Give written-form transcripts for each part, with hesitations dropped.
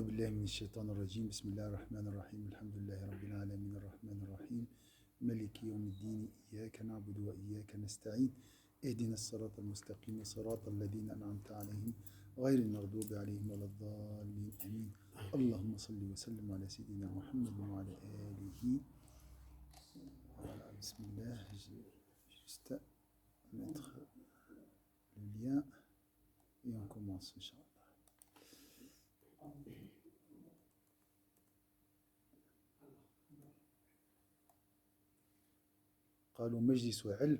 بالله من الشيطان الرجيم بسم الله الرحمن الرحيم الحمد لله رب العالمين الرحمن الرحيم ملك يوم الدين إياك نعبد وإياك نستعين اهدنا الصراط المستقيم صراط الذين أنعمت عليهم غير المغضوب عليهم ولا الضالين آمين اللهم صل وسلم على سيدنا محمد وعلى آله. Voilà, bismillah, j'ai juste à mettre le lien et on commence, Inch'Allah. قالوا مجلس علم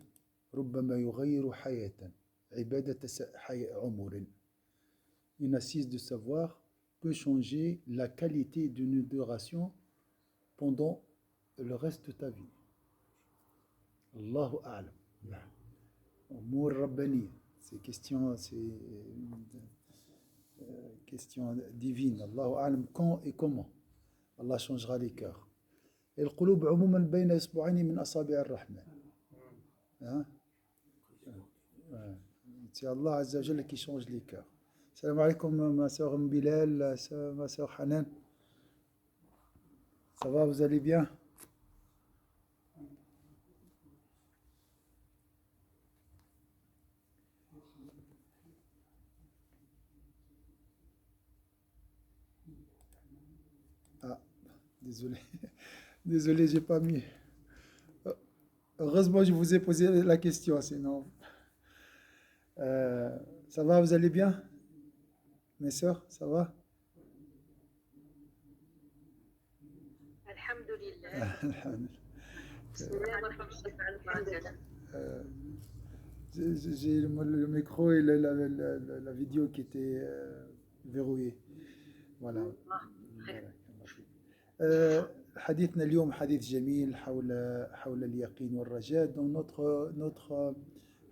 ربما يغير حياة عبادة عمر. Une assise de savoir peut changer la qualité d'une adoration pendant le reste de ta vie. Allahu a'lam. Umur rabbani, c'est question divine. Allahu a'lam quand et comment Allah changera les cœurs. القلوب عموما بين إصبعين من أصابع الرحمن. C'est Allah Azza wa Jalla qui change les cœurs. Salam alaikum ma soeur Bilal, ma soeur Hanan. Ça va, vous allez bien? Ah, désolé. Désolé, j'ai pas mis. Heureusement, je vous ai posé la question, sinon. Ça va, vous allez bien? Mes sœurs, ça va? Alhamdulillah. J'ai le micro et la vidéo qui était verrouillée. Voilà. حديثنا اليوم حديث جميل حول اليقين والرجاء. Dans notre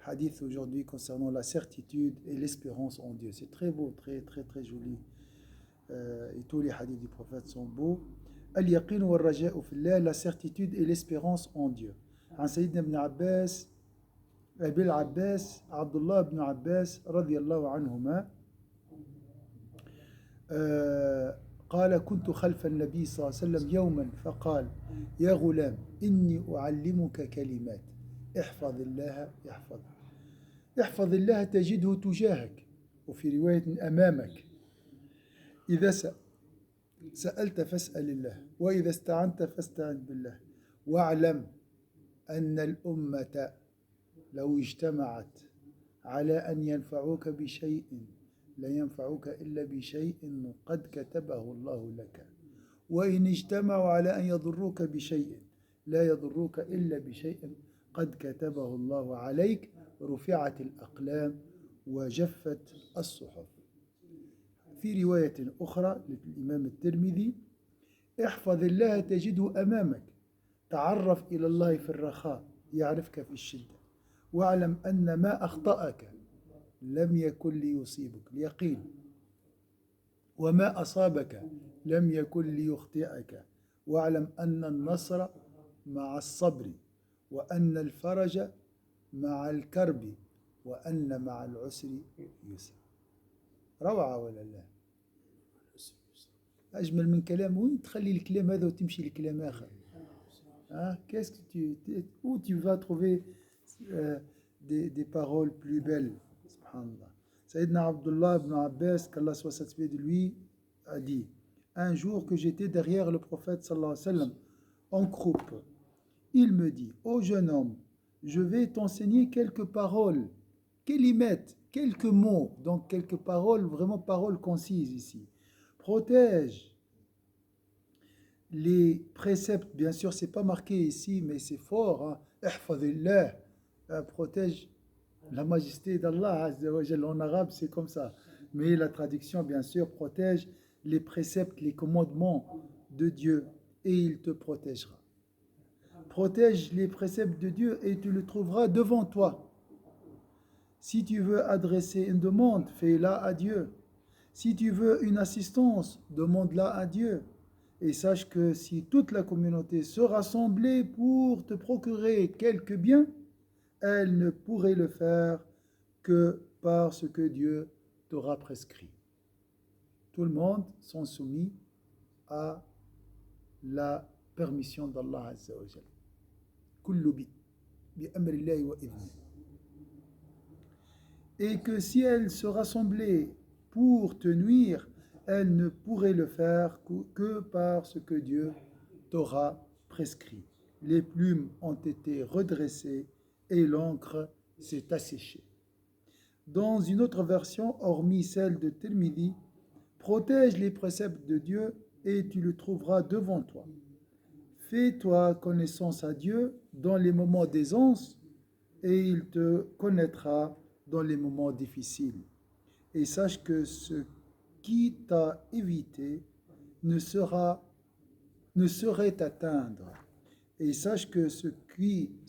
hadith aujourd'hui concernant la certitude et l'espérance en Dieu. C'est très beau, très très très joli. Et tous les hadiths du prophète sont beaux. اليقين والرجاء في الله, la certitude et l'espérance en Dieu. عن سيدنا ابن عباس أبي العباس عبد الله بن عباس رضي الله عنهما قال كنت خلف النبي صلى الله عليه وسلم يوما فقال يا غلام إني أعلمك كلمات احفظ الله يحفظك احفظ الله تجده تجاهك وفي رواية أمامك إذا سألت فاسأل الله وإذا استعنت فاستعن بالله واعلم أن الأمة لو اجتمعت على أن ينفعوك بشيء لا ينفعوك إلا بشيء قد كتبه الله لك وإن اجتمعوا على أن يضروك بشيء لا يضروك إلا بشيء قد كتبه الله عليك رفعت الأقلام وجفت الصحف. في رواية أخرى للإمام الترمذي احفظ الله تجده أمامك تعرف إلى الله في الرخاء يعرفك في الشدة واعلم أن ما أخطأك لم يكن ليصيبك اليقين وما أصابك لم يكن ليخطئك واعلم أن النصر مع الصبر وأن الفرج مع الكرب وأن مع العسر يسر. روعة ولا لا؟ أجمل من كلام. وين تخلي الكلام هذا وتمشي لكلام آخر؟ Qu'est-ce que où tu vas trouver des paroles plus belles? Subhanallah. Sayyidina Abdullah ibn Abbas, qu'Allah soit satisfait de lui, a dit un jour que j'étais derrière le prophète sallallahu alayhi wa sallam en croupe, il me dit ô jeune homme, je vais t'enseigner quelques paroles, kelimet, quelques mots, donc quelques paroles, vraiment paroles concises ici. Protège les préceptes, bien sûr, c'est pas marqué ici, mais c'est fort. Ihfadillah, protège la majesté d'Allah. En arabe, c'est comme ça. Mais la traduction, bien sûr, protège les préceptes, les commandements de Dieu et il te protégera. Protège les préceptes de Dieu et tu le trouveras devant toi. Si tu veux adresser une demande, fais-la à Dieu. Si tu veux une assistance, demande-la à Dieu. Et sache que si toute la communauté se rassemblait pour te procurer quelque bien, elle ne pourrait le faire que par ce que Dieu t'aura prescrit. tout le monde sont soumis à la permission d'Allah Azza wa Jal. Kullu bi amri Allahi wa idhni. Et que si elles se rassemblaient pour te nuire, elles ne pourraient le faire que par ce que Dieu t'aura prescrit. Les plumes ont été redressées et l'encre s'est asséchée. Dans une autre version, hormis celle de Tirmidhi, protège les préceptes de Dieu et tu le trouveras devant toi. Fais-toi connaissance à Dieu dans les moments d'aisance et il te connaîtra dans les moments difficiles. Et sache que ce qui t'a évité ne saurait t'atteindre. Et sache que ce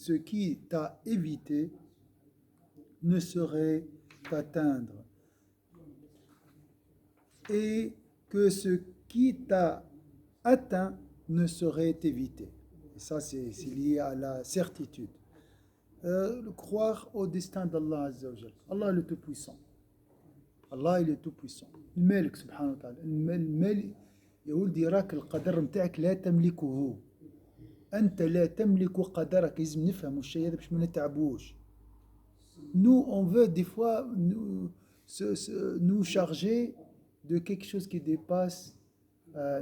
qui t'a évité ne saurait t'atteindre. Et que ce qui t'a atteint ne saurait t'éviter. Et ça, c'est lié à la certitude. Croire au destin d'Allah Azza wa Jal. Allah est le Tout-Puissant. Allah est le Tout-Puissant. الملك سبحانه وتعالى. الملك يا ولدي راك القدر متاعك لا تملكه. أنت لا تملك قدرك. لازم نفهم الشيء هذا باش ما نتعبوش. Nous, on veut des fois nous charger de quelque chose qui dépasse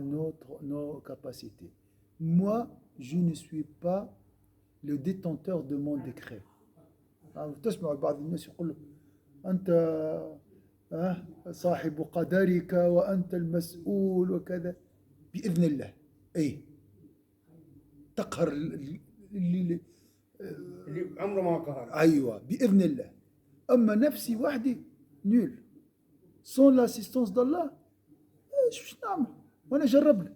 nos capacités. Moi, je ne suis pas le détenteur de mon décret. تسمع بعض الناس يقول أنت صاحب قدرك وأنت المسؤول وكذا بإذن الله. أي تقهر اللي عمره ما قهر. أيوة بإذن الله. أما نفسي وحدي nul. Sans l'assistance d'Allah, je نعمل. On a جربنا.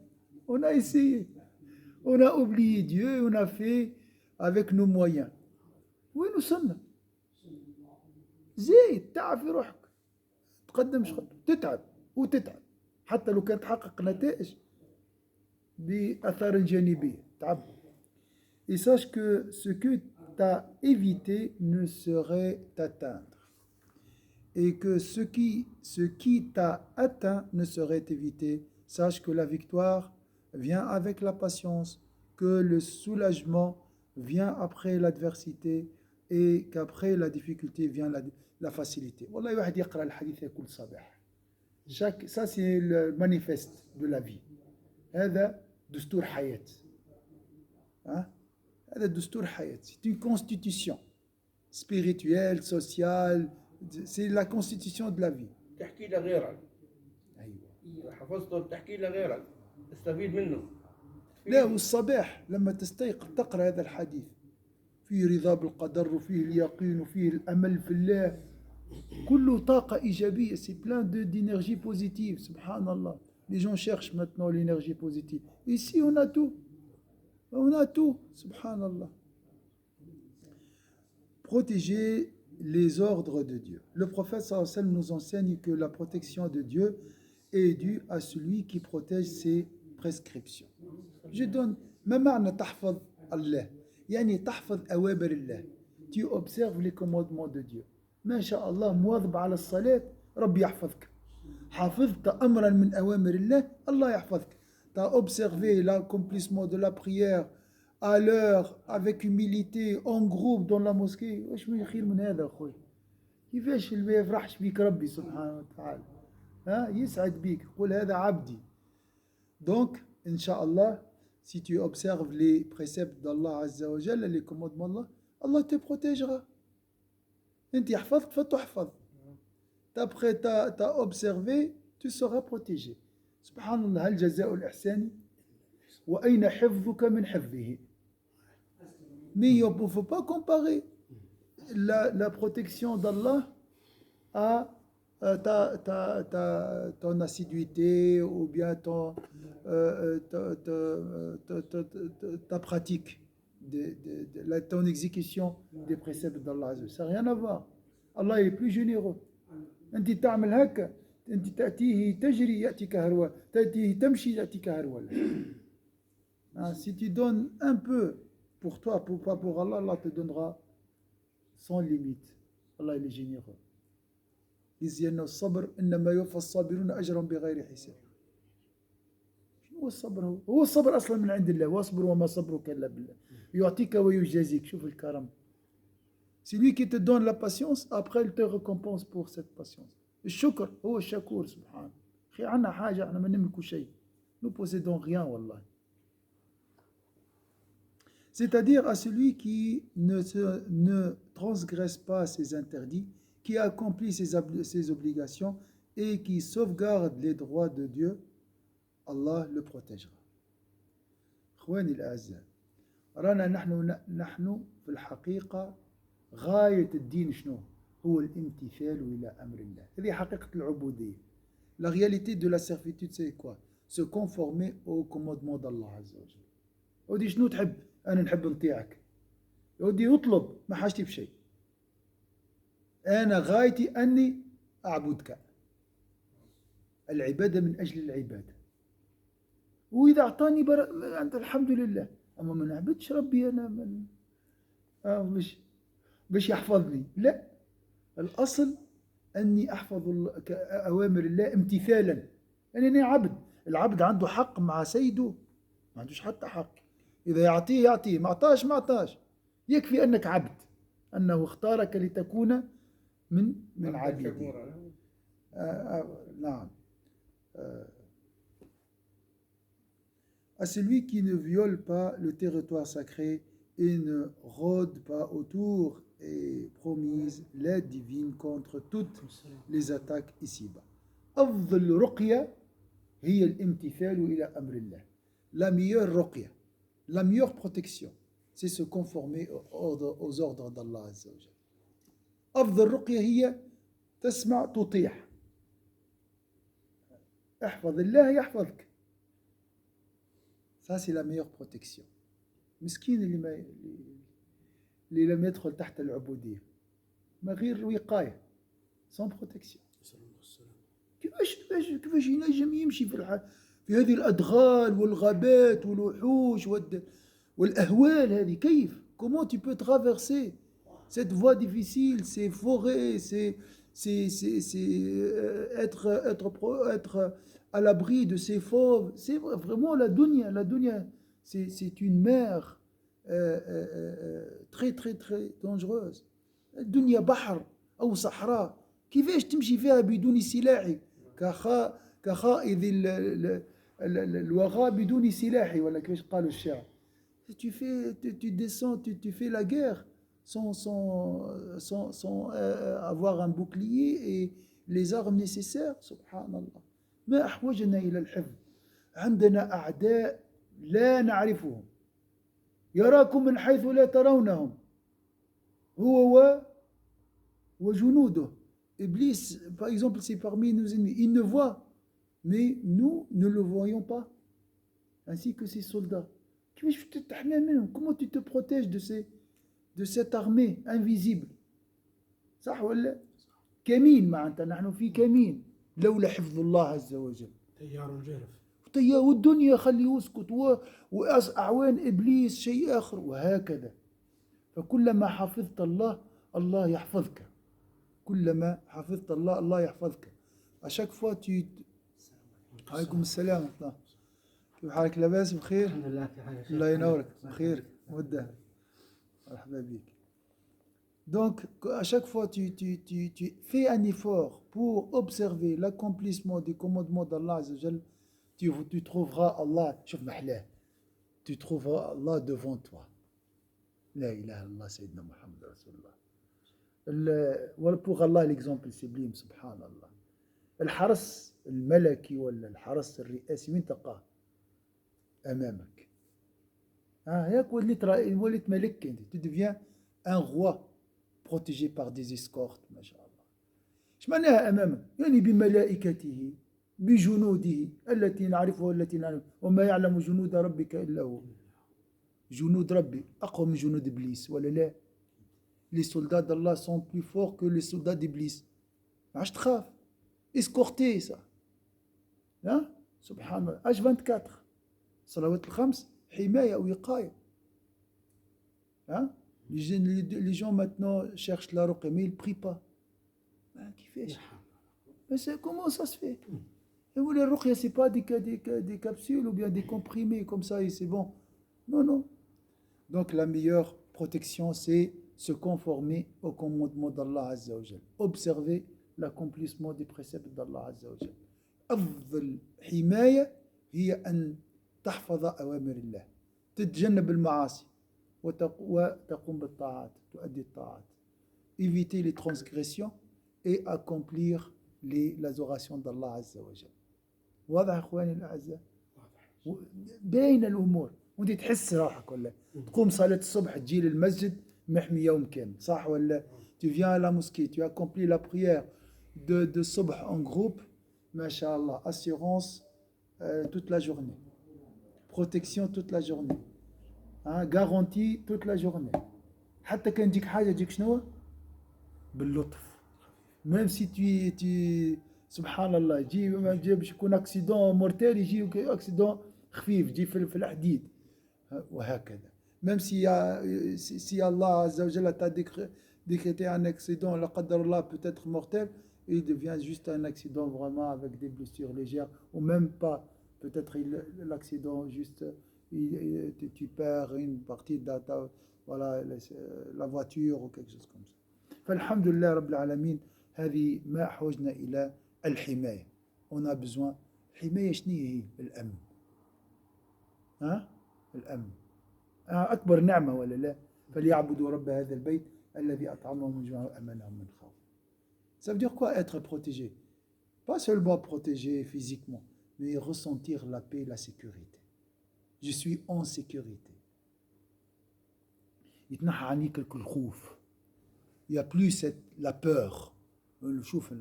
On a essayé. On a oublié Dieu et on a fait avec nos moyens. وين وصلنا؟ زيد تعب في روحك. تقدمش خطوة. تتعب وتتعب. حتى لو كان تحقق نتائج بأثار جانبية. تعب. Et sache que ce que t'as évité ne saurait t'atteindre. Et que ce qui t'a atteint ne saurait t'éviter. Sache que la victoire vient avec la patience, que le soulagement vient après l'adversité et qu'après la difficulté vient la facilité. والله واحد يقرأ الحديث كل صباح. Ça c'est le manifeste de la vie. هذا دستور حياة. هذا دستور حياة. C'est une constitution spirituelle, sociale. C'est la constitution de la vie. تحكي لغيرك. أيوة. حفظته تحكي لغيرك. استفيد منه. لا والصباح لما تستيقظ تقرأ هذا الحديث فيه رضا بالقدر وفيه اليقين وفيه الأمل في الله كله طاقة إيجابية. C'est plein d'énergie positive. Subhanallah. Les gens cherchent maintenant l'énergie positive. Ici on a tout. On a tout. Subhanallah. Protéger les ordres de Dieu. Le prophète sallallahu alayhi wa sallam nous enseigne que la protection de Dieu est due à celui qui protège ses prescriptions. Je donne ما معنى تحفظ الله يعني تحفظ أوامر الله. Tu observes les commandements de Dieu. ما شاء الله مواظب على الصلاة ربي يحفظك. حفظت أمرا من أوامر الله الله يحفظك. Tu as observé l'accomplissement de la prière à l'heure, avec humilité, en groupe dans la mosquée. واش من خير من هذا أخوي؟ كيفاش ما يفرحش بيك ربي سبحانه وتعالى؟ يسعد بيك. قل هذا عبدي. Donc, Inch'Allah, si tu observes les préceptes d'Allah Azza wa Jalla, les commandements d'Allah, Allah te protégera. أنت يحفظك فتحفظ. Après t'as observé, tu seras protégé. Subhanallah, هل جزاء الإحسان وأين حفظك من حفظه. Mais il ne faut pas comparer la protection d'Allah à ton assiduité ou bien ta pratique, ton exécution des préceptes d'Allah. Ça n'a rien à voir. Allah est plus généreux. أنت تعمل هكا أنت تأتيه تجري يأتيك هرولة تأتيه تمشي يأتيك هرولة. Si tu donnes un peu pour toi, pas pour Allah, Allah te donnera sans limite. Allah il est généreux. يزي أنه الصبر إنما يوفى الصابرون أجرهم بغير حساب. هو الصبر هو الصبر أصلا من عند الله، واصبر وما صبرك إلا بالله يعطيك ويجازيك. شوف الكرم. C'est lui qui te donne la patience, après il te récompense pour cette patience. الشكر هو الشكور سبحانه. أخي عنا حاجة احنا ما نملكوا شيء. Nous possédons rien والله. C'est-à-dire à celui qui ne transgresse pas ses interdits, qui accomplit ses obligations et qui sauvegarde les droits de Dieu, Allah le protégera. إخواني الأعزاء، رانا نحن في الحقيقة غاية الدين شنو؟ هو الامتثال إلى أمر الله. هذه حقيقة العبودية. La réalité de la servitude c'est quoi? Se conformer au commandement d'Allah عز وجل. ودي شنو تحب؟ أنا نحب نطيعك. ودي أطلب ما حاجتي بشيء. أنا غايتي أني أعبدك. العبادة من أجل العبادة. وإذا أعطاني أنت الحمد لله. أما ما نعبدش ربي أنا من باش يحفظني. لا، الأصل أني أحفظ أوامر الله امتثالا. يعني أنا عبد. العبد عنده حق مع سيده، ما عندوش حتى حق. إذا يعطيه ما أعطاش. يكفي أنك عبد، أنه اختارك لتكون من عبيده. نعم. À celui qui ne viole pas le territoire sacré et ne rôde pas autour et promise l'aide divine contre toutes les attaques ici-bas. أفضل رقية هي الامتثال إلى أمر الله. La meilleure رقية, la meilleure protection, c'est se conformer aux ordres d'Allah عز وجل. أفضل رقية هي تسمع تطيع. احفظ الله يحفظك. Ça c'est la meilleure protection. مسكين اللي لم يدخل تحت العبودية، ما غير وقاية sans protection. كيفاش ينجم يمشي في هذه الأدغال والغابات والوحوش والأهوال هذه؟ كيف؟ Comment tu peux traverser cette voie difficile, ces forêts, être à l'abri de ces fauves? C'est vraiment la dunya. La dunya, c'est une mer très très très dangereuse. الدنيا بحر أو صحراء، كيفاش تمشي فيها بدون سلاح؟ كخائذ الوغى بدون سلاح، ولا كيفاش قالوا الشاعر. Tu descends, tu fais la guerre sans avoir un bouclier et les armes nécessaires. سبحان الله. ما أحوجنا إلى الحفظ. عندنا أعداء لا نعرفهم، يراكم من حيث لا ترونهم، هو وجنوده. Iblis, par exemple, c'est parmi nos ennemis. Il ne voit, mais nous ne le voyons pas, ainsi que ses soldats. Comment tu te protèges de cette armée invisible? صح ولا؟ كمين معناتها نحن في كمين لولا حفظ الله عز وجل. تيار جارف. والدنيا خليه يسكت، وأعوان إبليس شيء آخر، وهكذا. فكلما حفظت الله الله يحفظك. كلما حفظت الله الله يحفظك. à chaque fois tu. عليكم السلام ورحمة الله. كيف حالك؟ لاباس بخير؟ الحمد لله. كيف حالك؟ الله ينورك. بخير مدة. مرحبا بك. Donc à chaque fois tu fais un effort pour observer l'accomplissement des commandements d'Allah Azza wa Jal, tu trouveras Allah. شوف محلاه. Tu trouveras Allah devant toi. لا إله إلا الله سيدنا محمد رسول الله. pour Allah l'exemple sublime سبحان الله. الحرس الملكي ولا الحرس الرئاسي وين تلقاه؟ أمامك. هيك وليت ملك أنت. Tu deviens un roi protégé par des escortes ما شاء الله. ايش معناها أمامك؟ يعني بملائكته بجنوده التي نعرفها والتي نعرف، وما يعلم جنود ربك إلا هو. جنود ربي أقوى من جنود إبليس ولا لا؟ Les soldats d'Allah sont plus forts que les soldats d'Iblis. ما عادش تخاف. escorter ça. سبحان الله. H24 صلوات الخمس حماية ووقاية. Les gens maintenant cherchent la ruqya mais ils ne prient pas. كيفاش؟ Mais comment ça se fait? Et vous, les ruqya, c'est pas des capsules ou bien des comprimés comme ça et c'est bon. Non, non. Donc la meilleure protection, c'est se conformer au commandement d'Allah Azza wa Jal. Observer l'accomplissement des préceptes d'Allah Azza wa Jal. أفضل حماية هي أن تحفظ أوامر الله تتجنب المعاصي وتقوم بالطاعات تؤدي الطاعات éviter les transgressions et accomplir l'adoration d'Allah Azza wa Jal. واضح إخواني الأعزاء؟ بين الأمور وانت تحس روحك ولا تقوم صلاة الصبح تجي للمسجد محمي يوم كامل صح ولا tu viens à la mosquée tu accomplis la prière de صبح en groupe Masha'Allah, assurance toute la journée, protection toute la journée, hein, garantie toute la journée. حتى كان تجيك حاجة تجيك شنو؟ باللطف. Même si tu سبحان الله يجي باش يكون اكسيدون مورتال يجي اكسيدون خفيف يجي في الحديد وهكذا. Même si Allah Azza wa Jalla t'a décrété un accident, la qadar Allah peut être mortel, il devient juste un accident vraiment avec des blessures légères, ou même pas, peut-être l'accident juste, tu perds une partie de voilà, la voiture ou quelque chose comme ça. فالحمد لله رب العالمين هذه ما أحوجنا إلى الحماية. On a besoin. الحماية شنو هي؟ الأمن. ها؟ الأمن. أكبر نعمة ولا لا؟ فليعبدوا رب هذا البيت الذي أطعمهم من جوع وأمنهم من خوف. Ça veut dire quoi être protégé? Pas seulement protégé physiquement, mais ressentir la paix, la sécurité. Je suis en sécurité. يتنحى عنيك الخوف. Il n'y a plus la peur. شوف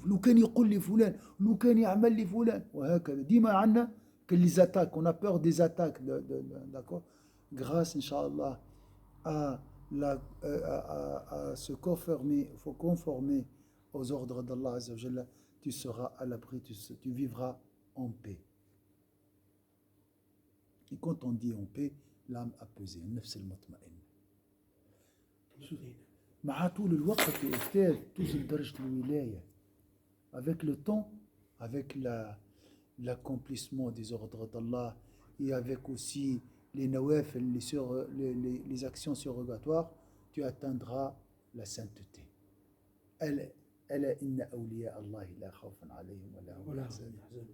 لو كان يقول لي فلان لو كان يعمل لي فلان وهكذا ديما عندنا que les attaques, on a peur des attaques, d'accord? Grâce, Inch'Allah, à se conformer, il faut conformer aux ordres d'Allah Azza wa Jalla, tu seras à l'abri, tu vivras en paix. Et quand on dit en paix, l'âme apaisée, النفس المطمئنة. مع طول الوقت يا أستاذ توصل درجة الولاية. Avec le temps, avec l'accomplissement des ordres d'Allah et avec aussi les nawafil, les actions surrogatoires, tu atteindras la sainteté. ألا إن أولياء الله لا خوف عليهم ولا هم يحزنون.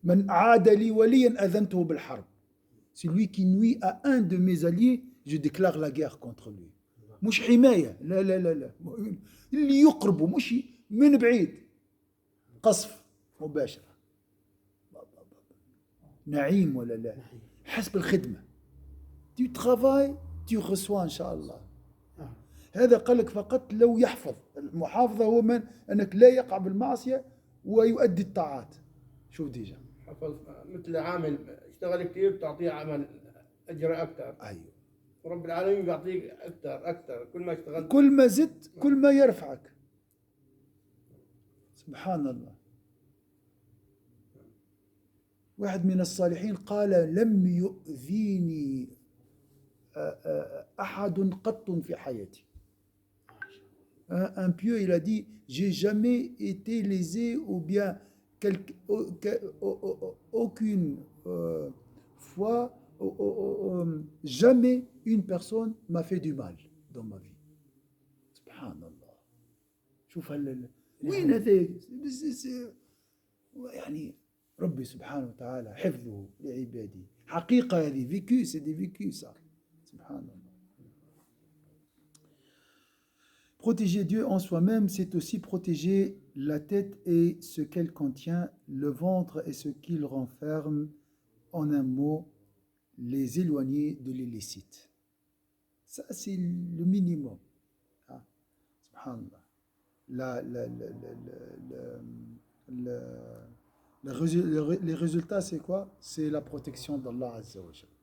من عاد لي وليا أذنته بالحرب. Celui qui nuit à un de mes alliés, je déclare la guerre contre lui. مش حماية لا لا لا لا اللي يقربوا مش من بعيد قصف مباشرة. نعيم ولا لا؟ حسب الخدمة. tu travailles tu reçois إن شاء الله. هذا قالك فقط لو يحفظ. المحافظة هو من أنك لا يقع بالمعصية ويؤدي الطاعات. شوف ديجا حفظ مثل عامل اشتغل كثير بتعطيه عمل أجر أكثر. أيوه. ورب العالمين بيعطيك أكثر كل ما اشتغلت كل ما زدت كل ما يرفعك. سبحان الله. واحد من الصالحين قال لم يؤذيني أحد قط في حياتي. Un pieux, il a dit, j'ai jamais été lésé ou bien aucune fois, jamais une personne m'a fait du mal dans ma vie. Subhanallah. شوف وين هذا يعني ربي سبحانه وتعالى حفظه لعباده. حقيقة هذه vécu, c'est des vécus ça. Subhanallah. Protéger Dieu en soi-même, c'est aussi protéger la tête et ce qu'elle contient, le ventre et ce qu'il renferme, en un mot, les éloigner de l'illicite. Ça, c'est le minimum. Ah, subhanallah. Les résultats, c'est quoi? C'est la protection d'Allah Azza wa Jalla.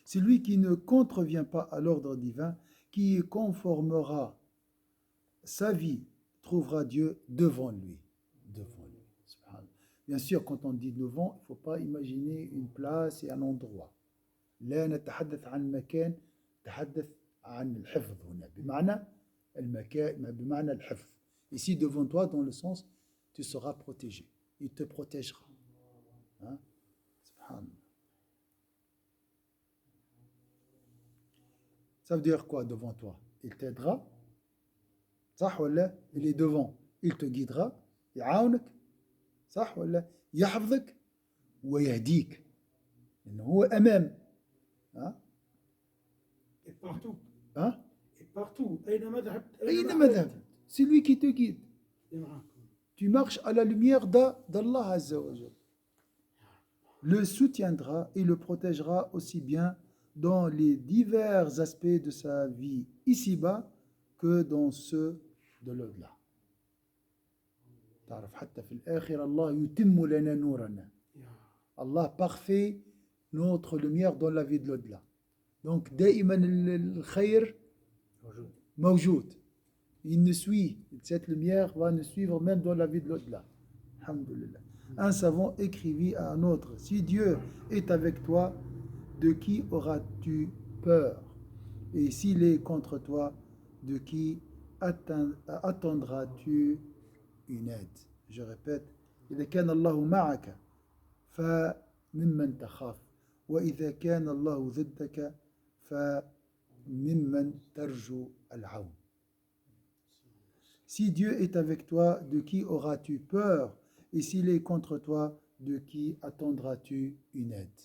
C'est lui qui ne contrevient pas à l'ordre divin, qui conformera sa vie, trouvera Dieu devant lui. Devant lui. Bien sûr, quand on dit devant, il ne faut pas imaginer une place et un endroit. لا نتحدث عن مكان، نتحدث عن الحفظ هنا بمعنى المكان، بمعنى الحفظ. Ici devant toi, dans le sens, tu seras protégé. Il te protégera. Hein? Subhanallah. Ça veut dire quoi devant toi? Il t'aidera. صح ولا؟ Il est devant. Il te guidera. يعاونك. صح ولا؟ يحفظك ويهديك. إنه هو أمام. ها؟ Et partout. ها؟ Et partout. أينما ذهبت. أينما ذهبت. C'est lui qui te guide. Tu marches à la lumière d'Allah Azza wa Jal. Le soutiendra et le protégera aussi bien dans les divers aspects de sa vie ici-bas que dans ceux de l'au-delà. تعرف حتى في الآخرة الله يتم لنا نورنا. Allah parfait notre lumière dans la vie de l'au-delà. Donc دائما الخير موجود. Il nous suit. Cette lumière va nous suivre même dans la vie de l'au-delà. Alhamdulillah. Un savant écrivit à un autre: si Dieu est avec toi, de qui auras-tu peur? Et s'il est contre toi, de qui attendras-tu une aide? Je répète: إذا كان الله معك فممن تخاف وإذا كان الله ضدك فممن ترجو العون. Si Dieu est avec toi, de qui auras-tu peur? Et s'il est contre toi, de qui attendras-tu une aide?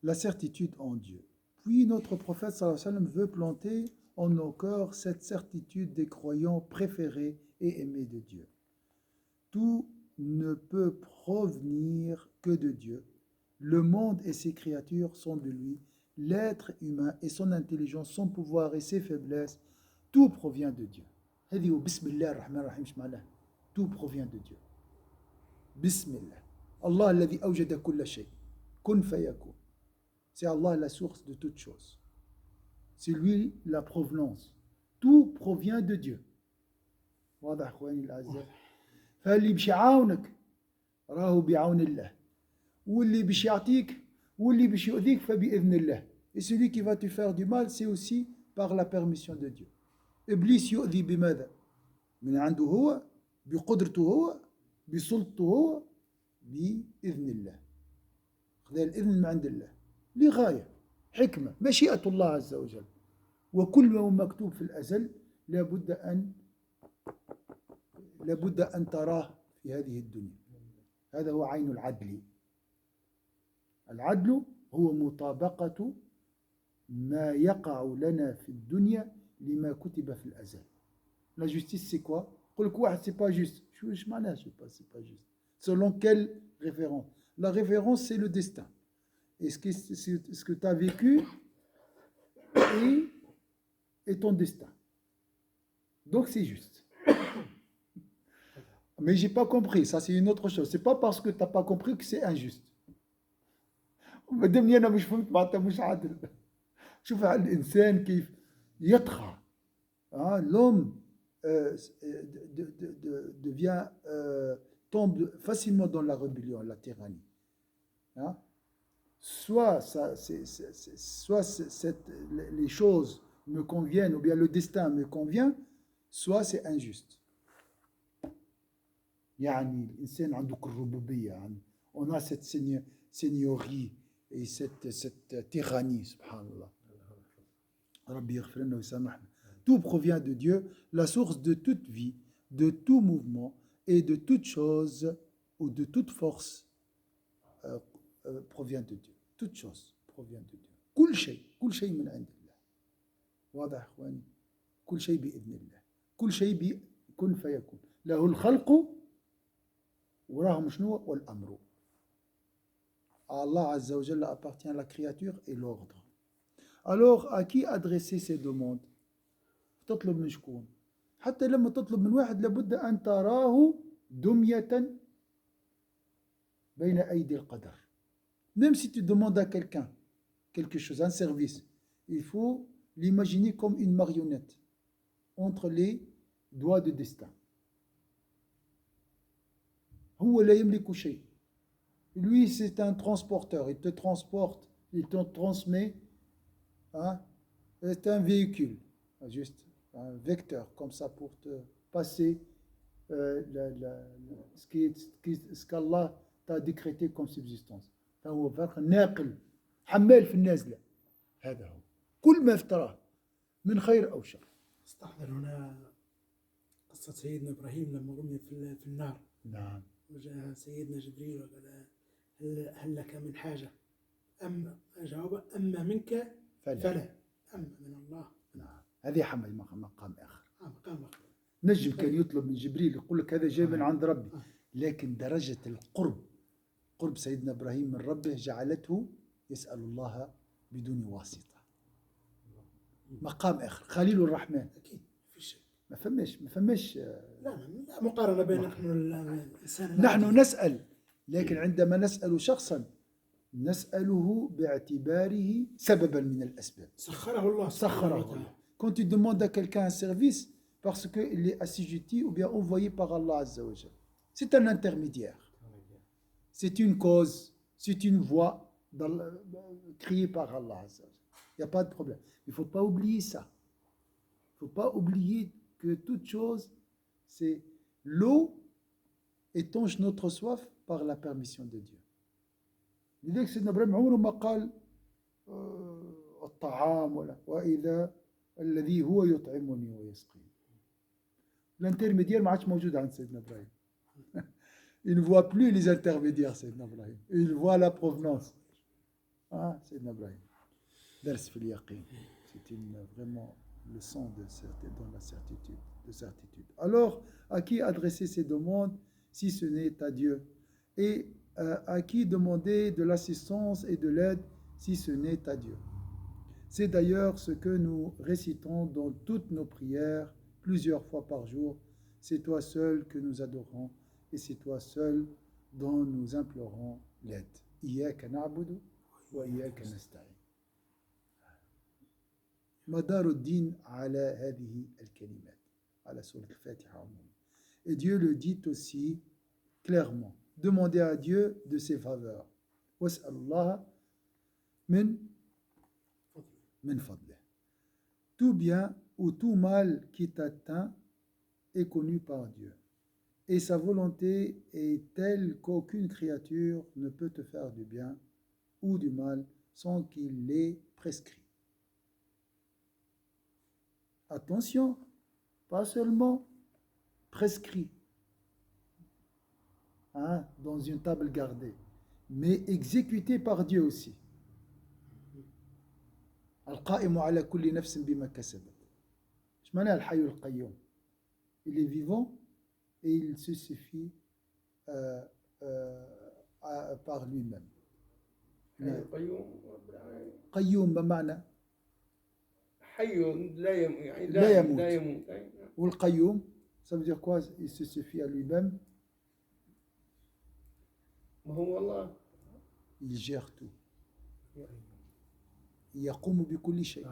La certitude en Dieu. Puis notre prophète sallallahu alayhi wa sallam veut planter en nos cœurs cette certitude des croyants préférés et aimés de Dieu. Tout ne peut provenir que de Dieu. Le monde et ses créatures sont de lui. L'être humain et son intelligence, son pouvoir et ses faiblesses, tout provient de Dieu. Bismillah ar-Rahman ar-Rahim, tout provient de Dieu. Bismillah. Allah alladhi awjada kulla shay. Kun fayakun. C'est Allah la source de toutes choses. C'est lui la provenance. Tout provient de Dieu. واضح اخواني الاعزاء. فاللي باش يعاونك راهو بعون الله. واللي باش يعطيك واللي باش يؤذيك فبإذن الله. Et celui qui va te faire du mal, c'est aussi par la permission de Dieu. إبليس يؤذي بماذا؟ من عنده هو، بقدرته هو، بسلطته هو، بإذن الله. هذا الإذن من عند الله لغاية حكمة مشيئة الله عز وجل. وكل ما مكتوب في الأزل لابد أن تراه في هذه الدنيا. هذا هو عين العدل. العدل هو مطابقة ما يقع لنا في الدنيا لما كتب في الأزل. La justice c'est quoi? قل لك واحد c'est pas juste. شو معناها c'est pas juste? Selon quelle référence? La référence c'est le destin. Et ce que tu as vécu est ton destin. Donc c'est juste. Mais j'ai pas compris, ça c'est une autre chose. C'est pas parce que tu n'as pas compris que c'est injuste. مادامني انا مش فهمت معناتها مش عادل. شوف الانسان كيف يطغى. L'homme tombe facilement dans la rébellion, la tyrannie. Soit les choses me conviennent, ou bien le destin me convient, soit c'est injuste. يعني الإنسان عندك الربوبية. On a cette seigneurie et cette tyrannie, subhanallah. Rabbi yaghfir lana wa samahna. Tout provient de Dieu, la source de toute vie, de tout mouvement et de toute chose ou de toute force provient de Dieu. Toute chose provient de Dieu. كل شيء من عند الله. واضح اخواني؟ كل شيء بإذن الله. كل شيء كن فيكون. له الخلق وراهم شنو والأمر. Allah Azza wa Jalla appartient à la créature et l'ordre. Alors à qui adresser ces demandes? تطلب من شكون؟ حتى لما تطلب من واحد لابد أن تراه دمية بين أيدي القدر. Même si tu demandes à quelqu'un quelque chose, un service, il faut l'imaginer comme une marionnette entre les doigts de destin. هو لا يملك شيء. Lui, c'est un transporteur. Il te transporte, il te transmet. C'est un véhicule. juste un vecteur comme ça pour te passer ce qu'Allah t'a décrété comme subsistance. فهو فرق ناقل حمال في النازلة هذا هو كل ما افتراه من خير أو شر. استحضر هنا قصة سيدنا إبراهيم لما رمي في النار. نعم. وجاء سيدنا جبريل وقال هل لك من حاجة؟ جواب أما منك فلا أما من الله. نعم. هذه حمل مقام آخر. مقام آخر. نجم كان يطلب من جبريل يقول لك هذا جاي من عند ربي، لكن درجة القرب قرب سيدنا إبراهيم من ربه جعلته يسأل الله بدون واسطة. مقام آخر. خليل الرحمن. أكيد في شيء. ما فماش لا مقارنة بين نحن الإنسان. نحن نسأل، لكن عندما نسأل شخصا نسأله باعتباره سببا من الأسباب. سخره الله. Quand tu demandes à quelqu'un un service, parce qu'il est assujetti ou bien envoyé par Allah Azza wa Jal. C'est un intermédiaire. C'est une cause, c'est une voix créée par Allah Azza wa Jal. Il n'y a pas de problème. Il ne faut pas oublier ça. Il ne faut pas oublier que toute chose, c'est l'eau étanche notre soif par la permission de Dieu. لذلك سيدنا إبراهيم عمره ما قال الطعام وإذا الذي هو يطعمني ويسقيني. L'intermédiaire ما عادش موجود عند سيدنا إبراهيم. Il ne voit plus les intermédiaires سيدنا إبراهيم. Il voit la provenance. سيدنا إبراهيم. درس في اليقين. C'est vraiment le son dans la certitude. Alors, à qui adresser ces demandes si ce n'est à Dieu? Et à qui demander de l'assistance et de l'aide si ce n'est à Dieu? C'est d'ailleurs ce que nous récitons dans toutes nos prières plusieurs fois par jour. C'est toi seul que nous adorons et c'est toi seul dont nous implorons l'aide. إياك نعبد وإياك نستعين. مدار الدين على هذه الكلمات على سورة الفاتحة عموما. Et Dieu le dit aussi clairement. Demandez à Dieu de ses faveurs. واسأل الله من فضله. Tout bien ou tout mal qui t'atteint est connu par Dieu. Et sa volonté est telle qu'aucune créature ne peut te faire du bien ou du mal sans qu'il l'ait prescrit. Attention, pas seulement prescrit, dans une table gardée, mais exécuté par Dieu aussi. القائم على كل نفس بما كسبت. ايش معنى الحي القيوم؟ Il est vivant et il se suffit par lui-même. قيوم بمعنى حي لا يموت. والقيوم ça veut dire quoi? Il se suffit à lui-même. هو الله. Il gère tout. يقوم بكل شيء.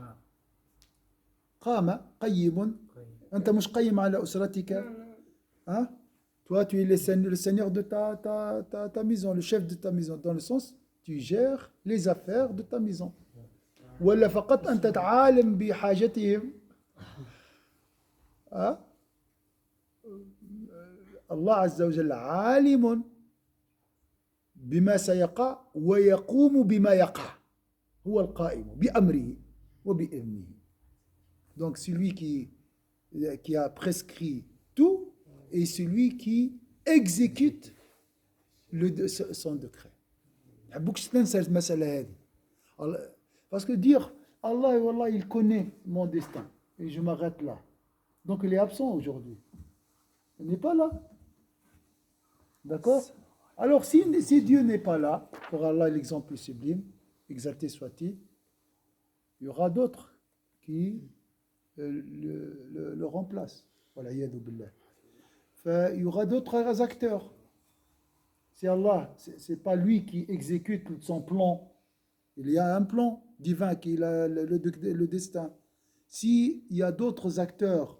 قام قيم. أنت مش قيم على أسرتك. Toi, tu es le seigneur de ta maison, le chef de ta maison, dans le sens, tu gères les affaires de ta maison. ولا فقط أنت تعالم بحاجتهم. الله عز وجل عالم بما سيقع ويقوم بما يقع. هو القائم بأمره وبإذنه. Donc celui qui a prescrit tout et celui qui exécute son décret. حبوكش تنسى المسألة هذه. Parce que dire Allah, wallah, il connaît mon destin et je m'arrête là. Donc il est absent aujourd'hui. Il n'est pas là. D'accord? Alors si Dieu n'est pas là, pour Allah l'exemple sublime, exalté soit-il, il y aura d'autres qui le remplacent. Voilà, yadou billah. Il y aura d'autres acteurs. C'est Allah, c'est pas lui qui exécute son plan. Il y a un plan divin qui a le destin. S'il y a d'autres acteurs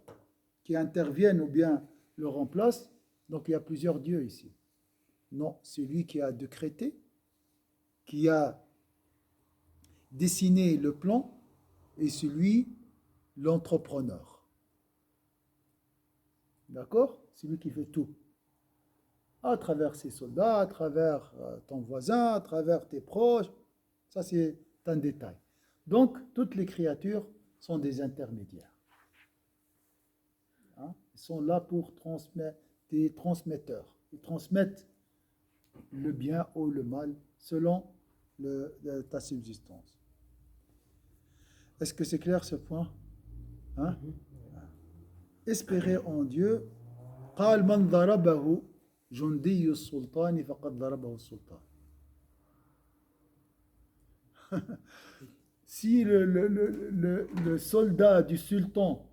qui interviennent ou bien le remplacent, donc il y a plusieurs dieux ici. Non, c'est lui qui a décrété, qui a dessiné le plan, et celui l'entrepreneur. D'accord? C'est lui qui fait tout. À travers ses soldats, à travers ton voisin, à travers tes proches. Ça, c'est un détail. Donc, toutes les créatures sont des intermédiaires. Hein? Ils sont là pour transmettre, des transmetteurs. Ils transmettent le bien ou le mal selon ta subsistance. Est-ce que c'est clair ce point? Hein? Espérer en Dieu. قال من ضربه جندي السلطان فقد ضربه السلطان. Si le soldat du sultan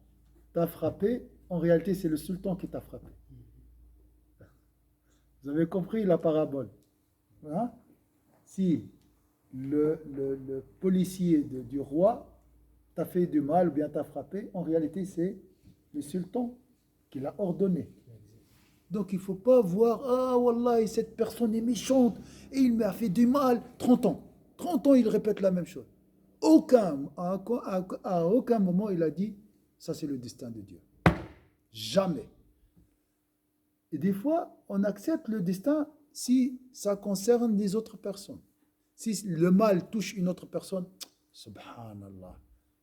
t'a frappé, en réalité c'est le sultan qui t'a frappé. Vous avez compris la parabole? Hein? Si le policier du roi t'a fait du mal ou bien t'a frappé, en réalité c'est le sultan qui l'a ordonné. Donc il ne faut pas voir, ah wallah, cette personne est méchante et il m'a fait du mal. 30 ans. 30 ans, il répète la même chose. À aucun moment il a dit, ça c'est le destin de Dieu. Jamais. Et des fois, on accepte le destin si ça concerne les autres personnes. Si le mal touche une autre personne, subhanallah,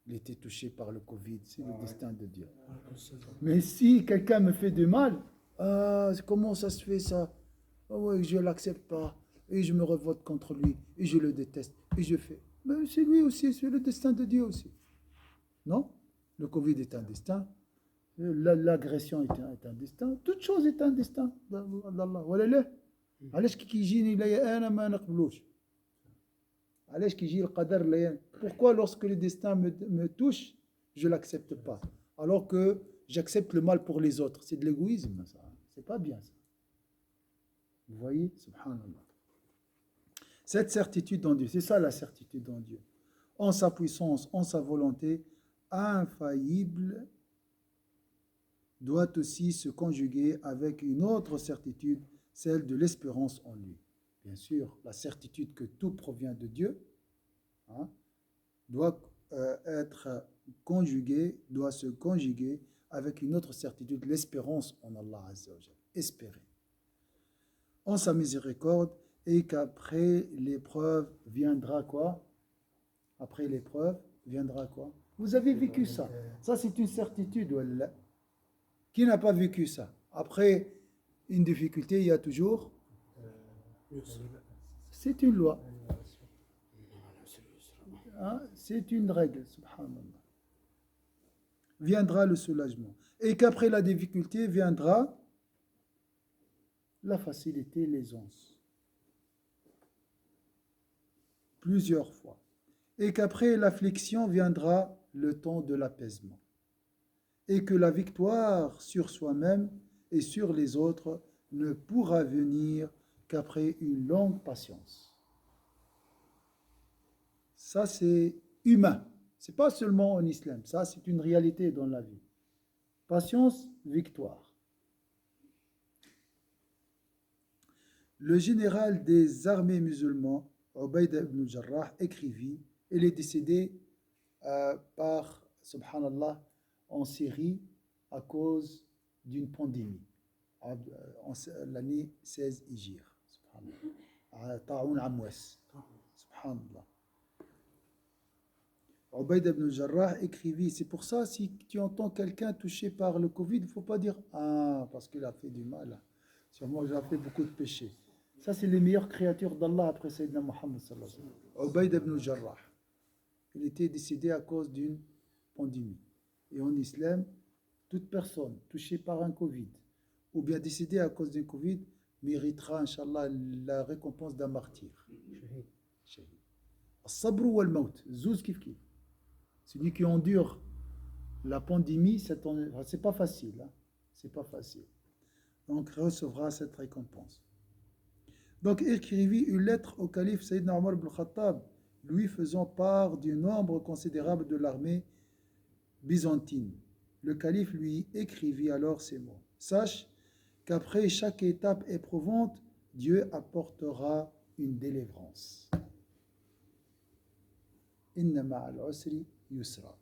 il était touché par le Covid, c'est le destin de Dieu. Mais si quelqu'un me fait du mal, comment ça se fait ça? Oui, je ne l'accepte pas, et je me révolte contre lui, et je le déteste, et je fais. Mais c'est lui aussi, c'est le destin de Dieu aussi. Non? Le Covid est un destin, l'agression est un destin, toute chose est un destin d'Allah. ولا لا؟ علاش كي يجيني ليا انا ما نقبلوش؟ علاش كي يجي القدر ليا؟ Pourquoi lorsque le destin me touche, je l'accepte pas, alors que j'accepte le mal pour les autres? C'est de l'égoïsme, ça. C'est pas bien ça. Vous voyez, subhanallah. Cette certitude en Dieu, c'est ça la certitude en Dieu, en sa puissance, en sa volonté infaillible, doit aussi se conjuguer avec une autre certitude, celle de l'espérance en lui. Bien sûr, la certitude que tout provient de Dieu, hein, doit être conjuguée, doit se conjuguer avec une autre certitude, l'espérance en Allah Azza wa Jalla. Espérer en sa miséricorde, et qu'après l'épreuve viendra quoi? Après l'épreuve viendra quoi? Vous avez vécu ça. Ça, c'est une certitude. Wallah. Qui n'a pas vécu ça? Après une difficulté, il y a toujours. C'est une loi. Hein? C'est une règle, subhanallah. Viendra le soulagement. Et qu'après la difficulté viendra la facilité, l'aisance. Plusieurs fois. Et qu'après l'affliction viendra le temps de l'apaisement. Et que la victoire sur soi-même et sur les autres ne pourra venir qu'après une longue patience. Ça, c'est humain. Ce n'est pas seulement en islam. Ça, c'est une réalité dans la vie. Patience, victoire. Le général des armées musulmanes, Ubayda ibn Jarrah, écrivit, il est décédé par, subhanallah, en Syrie à cause d'une pandémie, en l'année 16 Hijr, subhanallah, Ta'oun Amwas, subhanallah. Ubayda ibn Jarrah écrivit, c'est pour ça, si tu entends quelqu'un touché par le Covid, il ne faut pas dire, ah, parce qu'il a fait du mal, sûrement il a fait beaucoup de péchés. Ça, c'est les meilleures créatures d'Allah après Sayyidina Muhammad sallallahu alayhi wa sallam. Ubayda ibn Jarrah. Il était décédé à cause d'une pandémie. Et en islam, toute personne touchée par un Covid ou bien décédée à cause d'un Covid méritera, Inch'Allah, la récompense d'un martyr. Shahid. As-sabr wal maut. Zouz kif kif. Celui qui endure la pandémie, c'est pas facile. Hein? C'est pas facile. Donc, recevra cette récompense. Donc, il écrivit une lettre au calife Sayyidina Omar ibn Khattab, lui faisant part du nombre considérable de l'armée byzantine. Le calife lui écrivit alors ces mots. Sache qu'après chaque étape éprouvante, Dieu apportera une délivrance. Inna ma'al usri yusra.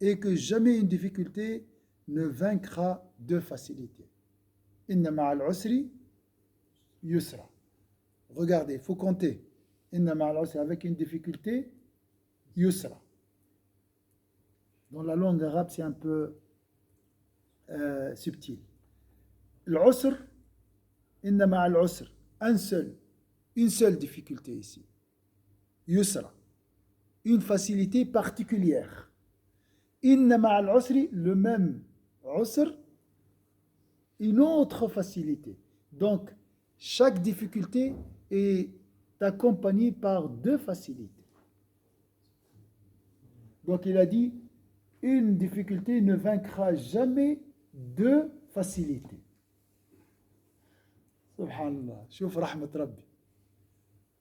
et que jamais une difficulté ne vaincra de facilité. Inna ma'al usri yusra. Regardez, il faut compter. Inna ma'al usri, avec une difficulté, yusra. Dans la langue arabe, c'est un peu subtil. L'usr, inna ma'al usr, une seule difficulté ici. Yusra, une facilité particulière. Inna ma'al usri, le même usr, une autre facilité. Donc, chaque difficulté est accompagnée par deux facilités. Donc, il a dit, une difficulté ne vaincra jamais deux facilités. Subhanallah, chouf rahmat rabbi.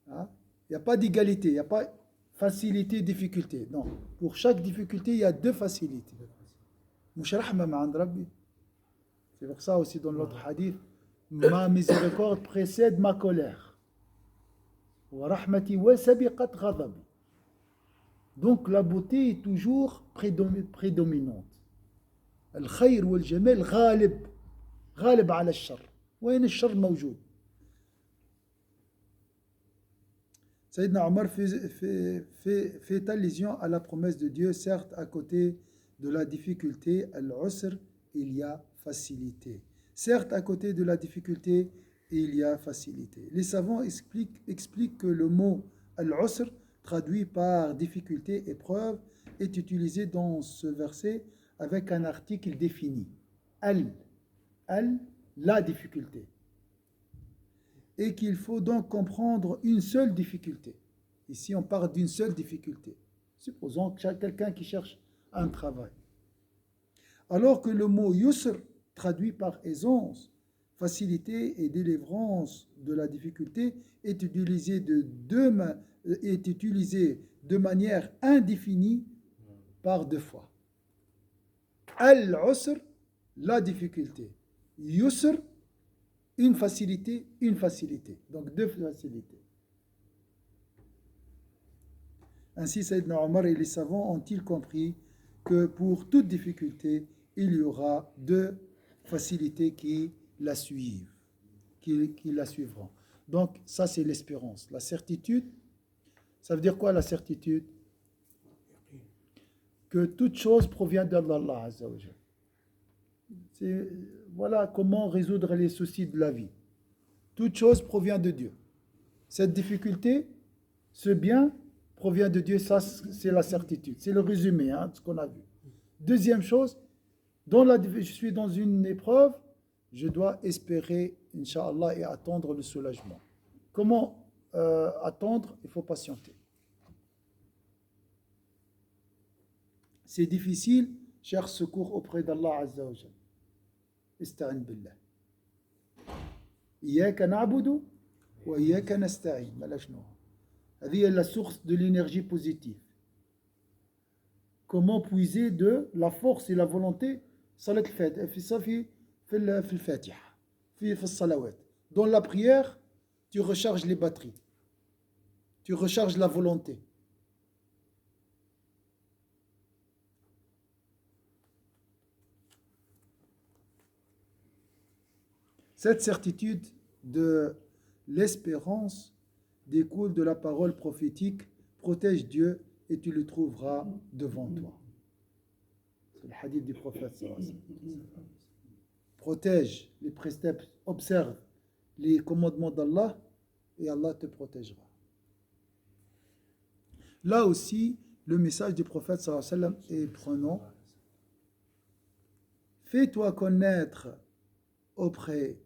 Il n'y a pas d'égalité, il n'y a pas facilité, difficulté. Non, pour chaque difficulté, il y a deux facilités. Mouch rahma ma'and rabbi. C'est pour ça aussi dans l'autre hadith, ma miséricorde précède ma colère. Wa rahmati wa sabiqat ghadabi. Donc la beauté est toujours prédominante. الخير والجمال غالب على الشر. وين الشر موجود؟ Sayyidina Omar fait allusion à la promesse de Dieu, certes à côté de la difficulté, al-usr, il y a facilité. Certes à côté de la difficulté, il y a facilité. Les savants expliquent que le mot al-usr, traduit par difficulté, épreuve, est utilisé dans ce verset avec un article défini. La difficulté. Et qu'il faut donc comprendre une seule difficulté. Ici, on parle d'une seule difficulté. Supposons que quelqu'un qui cherche un travail. Alors que le mot yusr, traduit par aisance, facilité et délivrance de la difficulté, est utilisé de manière indéfinie par deux fois. Al-usr, la difficulté. Yusr, une facilité. Donc deux facilités. Ainsi, Sayyidina Omar et les savants ont-ils compris que pour toute difficulté, il y aura deux facilités qui la suivent, qui la suivront. Donc, ça, c'est l'espérance. La certitude, ça veut dire quoi la certitude? Que toute chose provient d'Allah Azza wa Jal. Voilà comment résoudre les soucis de la vie. Toute chose provient de Dieu. Cette difficulté, ce bien, provient de Dieu. Ça, c'est la certitude. C'est le résumé de ce qu'on a vu. Deuxième chose, je suis dans une épreuve, je dois espérer, Inch'Allah, et attendre le soulagement. Comment attendre? Il faut patienter. C'est difficile, cherche secours auprès d'Allah Azza wa Jal. استعن بالله إياك نعبد وإياك نستعين بلاش نوع هذه هي la source de l'énergie positive. Comment puiser de la force et la volonté صلاة الفاتحة في الفاتحة في الصلوات. Dans la prière, tu recharges les batteries. Tu recharges la volonté. Cette certitude de l'espérance découle de la parole prophétique, protège Dieu et tu le trouveras devant toi. C'est le hadith du prophète. Protège les préceptes, observe les commandements d'Allah et Allah te protégera. Là aussi, le message du prophète est prenant. Fais-toi connaître auprès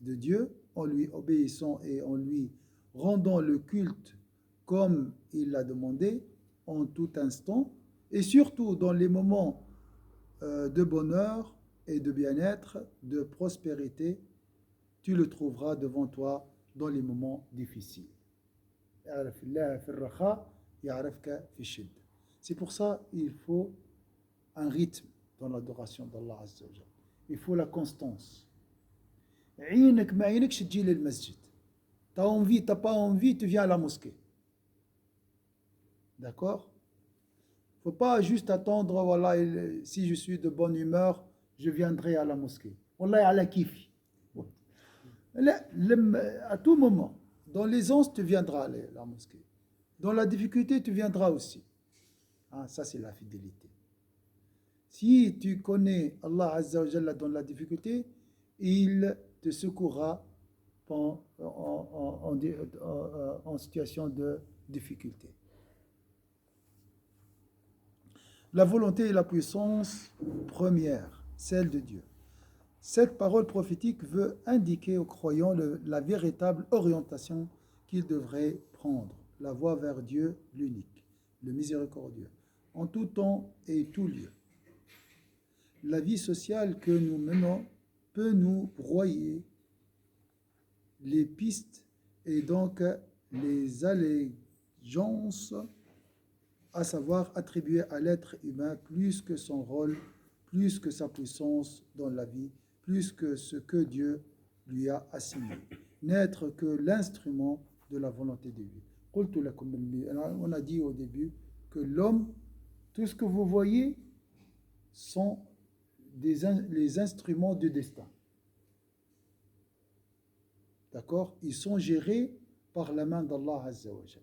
de Dieu en lui obéissant et en lui rendant le culte comme il l'a demandé en tout instant et surtout dans les moments de bonheur et de bien-être, de prospérité, tu le trouveras devant toi dans les moments difficiles. C'est pour ça qu'il faut un rythme dans l'adoration d'Allah Azza wa Jal. Il faut la constance. عينك ما عينكش تجي للمسجد. T'as envie, t'as pas envie, tu viens à la mosquée. D'accord? faut pas juste attendre, voilà, si je suis de bonne humeur, je viendrai à la mosquée. Wallah, ala kifi. Là, à tout moment, dans l'aisance, tu viendras à la mosquée. Dans la difficulté, tu viendras aussi. Ah, ça, c'est la fidélité. Si tu connais Allah Azza wa Jalla dans la difficulté, il te secourra en situation de difficulté. La volonté et la puissance première, celle de Dieu. Cette parole prophétique veut indiquer aux croyants la véritable orientation qu'ils devraient prendre, la voie vers Dieu l'unique, le miséricordieux, en tout temps et tout lieu. La vie sociale que nous menons peut nous brouiller les pistes et donc les allégeances, à savoir attribuer à l'être humain plus que son rôle, plus que sa puissance dans la vie, plus que ce que Dieu lui a assigné, n'être que l'instrument de la volonté de Dieu. On a dit au début que l'homme, tout ce que vous voyez, sont les instruments du destin. D'accord? Ils sont gérés par la main d'Allah Azza wa Jal.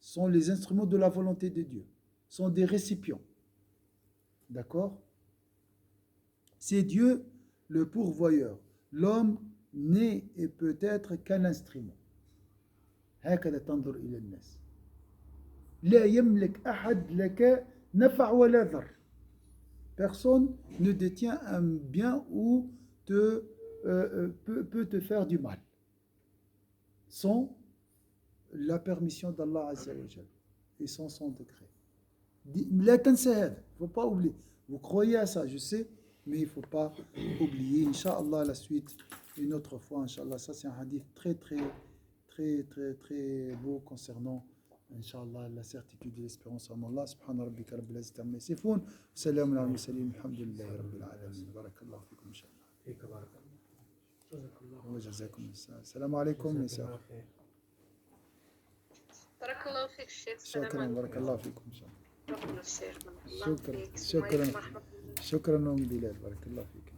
Sont les instruments de la volonté de Dieu. Sont des récipients. D'accord? C'est Dieu le pourvoyeur. L'homme n'est et peut être qu'un instrument. هكذا تنظر إلى الناس. لا يملك أحد لك نفع ولا ضر. Personne ne détient un bien ou peut te faire du mal sans la permission d'Allah Azza wa Jal et sans son décret. لا تنسى هذا, il ne faut pas oublier. Vous croyez à ça, je sais, mais il ne faut pas oublier. Inch'Allah, la suite, une autre fois, Inch'Allah. Ça, c'est un hadith très beau concernant, Inch'Allah, la certitude et l'espérance en Allah. Subhana rabbika rabbil izzati amma yasifun. Salamun ala al-mursalin. Alhamdulillahi rabbil alamin. Barakallahu fikum, Inch'Allah. فيك بارك الله. جزاك الله. وجزاكم السلام. السلام عليكم جزاك الله نساء. خير. بارك الله فيك الشيخ. السلام شكرا عليكم. بارك الله فيكم إن شاء الله. ربنا الشيخ. شكرا شكرا شكرا أم بلال بارك الله فيك.